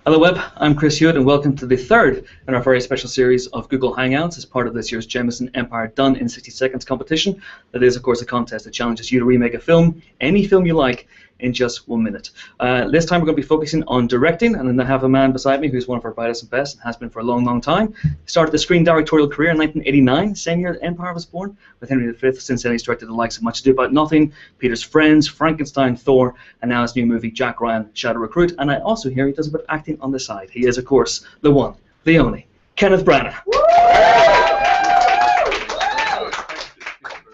Hello Web, I'm Chris Hewitt and welcome to the third in our very special series of Google Hangouts as part of this year's Jameson Empire Done in 60 Seconds competition. That is of course a contest that challenges you to remake a film, any film you like, in just 1 minute. This time we're going to be focusing on directing, and then I have a man beside me who's one of our brightest and best and has been for a long, long time. He started the screen directorial career in 1989, same year Empire was born, with Henry V. Since then he's directed the likes of Much Ado About Nothing, Peter's Friends, Frankenstein, Thor, and now his new movie Jack Ryan, Shadow Recruit. And I also hear he does a bit of acting on the side. He is, of course, the one, the only, Kenneth Branagh.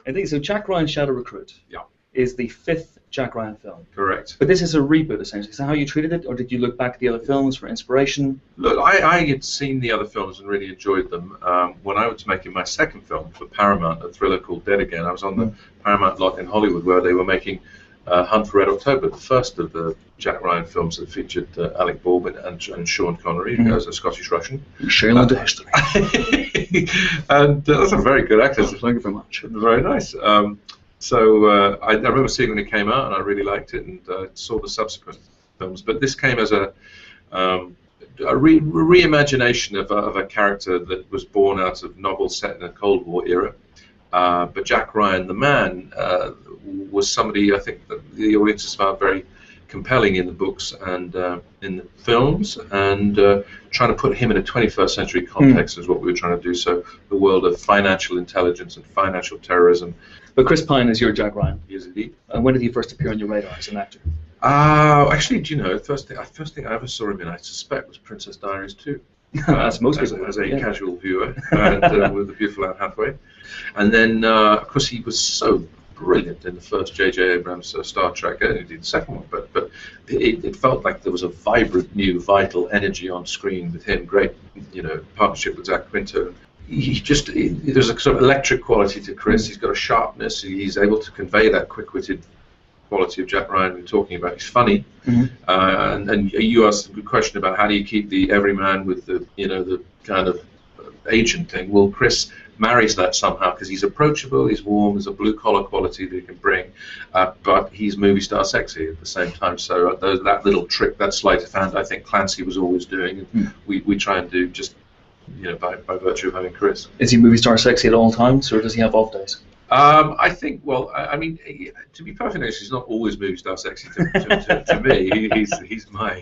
I think so. Jack Ryan, Shadow Recruit is the 5th Jack Ryan film. Correct. But this is a reboot, essentially. Is that how you treated it, or did you look back at the other films for inspiration? Look, I had seen the other films and really enjoyed them. When I was making my second film for Paramount, a thriller called Dead Again, I was on the Paramount lot in Hollywood where they were making Hunt for Red October, the first of the Jack Ryan films that featured Alec Baldwin and Sean Connery as a Scottish Russian. Sharing into history. And that's a very good actor. Thank you very much. Very nice. So I remember seeing when it came out, and I really liked it, and saw the subsequent films. But this came as a reimagination of a character that was born out of novels set in the Cold War era. But Jack Ryan, the man, was somebody I think that the audiences found very compelling in the books and in the films, and trying to put him in a 21st century context is what we were trying to do. So the world of financial intelligence and financial terrorism. But Chris Pine is your Jack Ryan. Yes, indeed. And when did he first appear on your radar as an actor? Actually, do you know, the first thing I ever saw him in, I suspect, was Princess Diaries 2. That's most people. As a casual viewer, and with the beautiful Anne Hathaway. And then, of course, he was so brilliant in the first J.J. Abrams Star Trek, and he did the second one, but it felt like there was a vibrant, new, vital energy on screen with him. Great, partnership with Zach Quinto. There's a sort of electric quality to Chris. He's got a sharpness. He's able to convey that quick-witted quality of Jack Ryan we're talking about. He's funny, and you asked a good question about how do you keep the everyman with the the kind of agent thing. Well, Chris marries that somehow because he's approachable, he's warm, there's a blue-collar quality that he can bring, but he's movie star sexy at the same time. So that little trick, that sleight of hand, I think Clancy was always doing, and we try and do just by virtue of having Chris. Is he movie star sexy at all times, or does he have off days? I think, well, I mean, to be perfectly honest, he's not always movie star sexy to me. He's my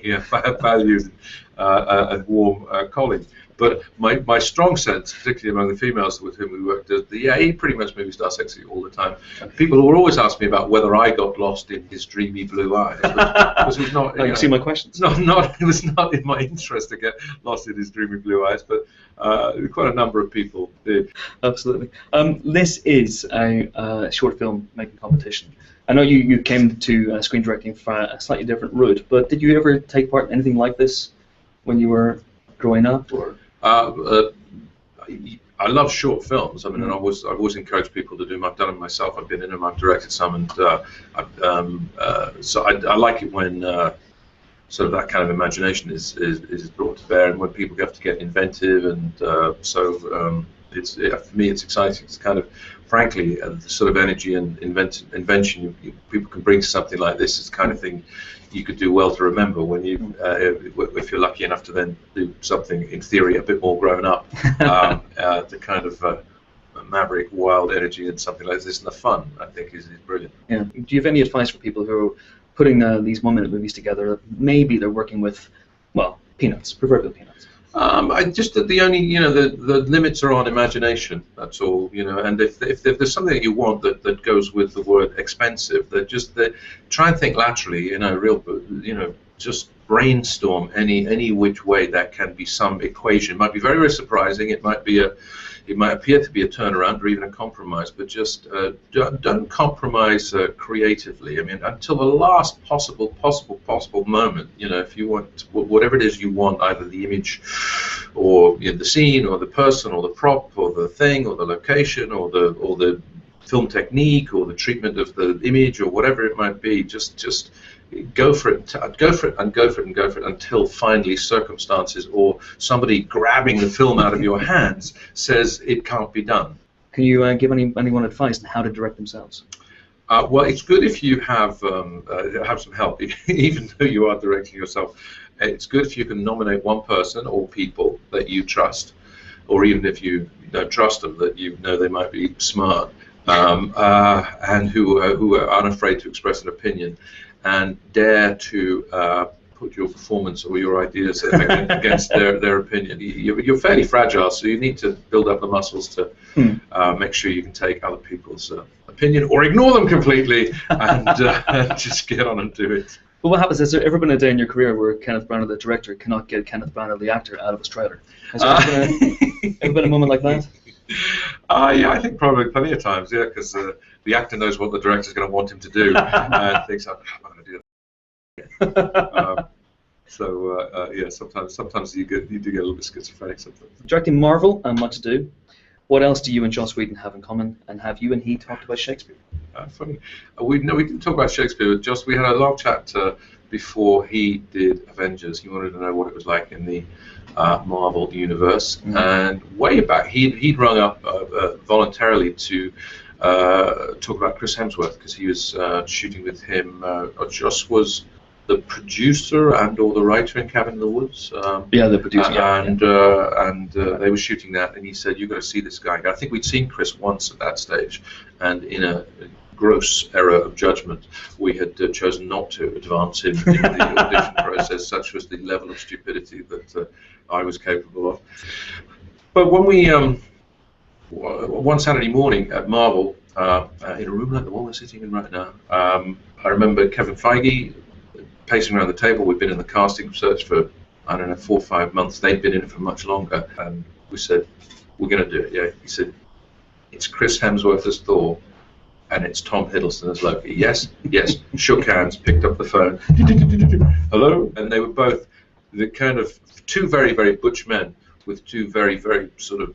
valued and warm colleague. But my strong sense, particularly among the females with whom we worked, is he pretty much movie star sexy all the time. People will always ask me about whether I got lost in his dreamy blue eyes. Which was not. You see my questions. It was not in my interest to get lost in his dreamy blue eyes, but quite a number of people did. Absolutely. This is a short film making competition. I know you came to screen directing for a slightly different route, but did you ever take part in anything like this when you were growing up? Or? I love short films. I mean, and I've always encouraged people to do them. I've done them myself. I've been in them. I've directed some, and so I like it when sort of that kind of imagination is brought to bear, and when people have to get inventive, and for me it's exciting. It's kind of, frankly, the sort of energy and invention people can bring to something like this is the kind of thing you could do well to remember when you, if you're lucky enough to then do something in theory a bit more grown up. The kind of maverick, wild energy and something like this, and the fun, I think, is brilliant. Yeah. Do you have any advice for people who are putting these 1-minute movies together? Maybe they're working with, well, peanuts, proverbial peanuts. The only, the limits are on imagination. That's all, and if there's something that you want that goes with the word expensive, try and think laterally, just brainstorm any which way that can be some equation. It might be very, very surprising. It might appear to be a turnaround or even a compromise, but just don't compromise creatively. I mean, until the last possible moment. If you want whatever it is you want, either the image, or the scene, or the person, or the prop, or the thing, or the location, or the film technique, or the treatment of the image, or whatever it might be, just go for it, until finally circumstances or somebody grabbing the film out of your hands says it can't be done. Can you give anyone advice on how to direct themselves? Well, it's good if you have some help, even though you are directing yourself. It's good if you can nominate one person or people that you trust, or even if you don't trust them, that you know they might be smart, and who are unafraid to express an opinion, and dare to put your performance or your ideas against their opinion. You're fairly fragile, so you need to build up the muscles to make sure you can take other people's opinion or ignore them completely and just get on and do it. But what happens, has there ever been a day in your career where Kenneth Branagh, the director, cannot get Kenneth Branagh, the actor, out of his trailer? Has there ever been a moment like that? Yeah, I think probably plenty of times, yeah, because the actor knows what the director's going to want him to do and thinks, I'm going to do that. Yeah, sometimes you do get a little bit schizophrenic sometimes. Directing Marvel and What to Do. What else do you and Joss Whedon have in common? And have you and he talked about Shakespeare? Funny. We didn't talk about Shakespeare. Just we had a long chat before he did Avengers. He wanted to know what it was like in the Marvel universe. And way back, he'd rung up voluntarily to talk about Chris Hemsworth because he was shooting with him. Joss was the producer and/or the writer in Cabin in the Woods. The producer. And they were shooting that, and he said, "You've got to see this guy." I think we'd seen Chris once at that stage, and in a gross error of judgment, we had chosen not to advance him in the audition process. Such was the level of stupidity that I was capable of. But when we one Saturday morning at Marvel, in a room like the one we're sitting in right now, I remember Kevin Feige pacing around the table. We'd been in the casting search for, 4 or 5 months. They'd been in it for much longer. And we said, we're going to do it, yeah. He said, it's Chris Hemsworth as Thor, and it's Tom Hiddleston as Loki. Yes, shook hands, picked up the phone. Hello? And they were both the kind of two very, very butch men with two very, very sort of,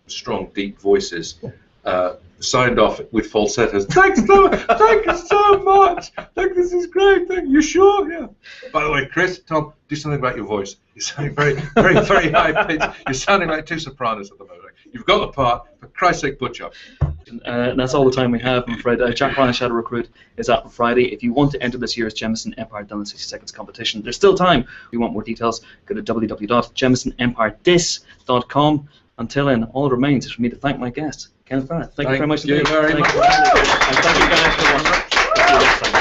strong, deep voices. Signed off with falsettos. Thank you so much. This is great. You sure? Yeah. By the way, Chris, Tom, do something about your voice. You're sounding very, very, very high pitched. You're sounding like two sopranos at the moment. You've got the part. For Christ's sake, butch up. And that's all the time we have, I'm afraid. Jack Ryan Shadow Recruit is out on Friday. If you want to enter this year's Jameson Empire Done in 60 Seconds competition, there's still time. If you want more details, go to www.jamesonempire.com. Until then, all that remains is for me to thank my guest, Kenneth Branagh. Thank you very much. Thank you very much. And thank you guys for watching.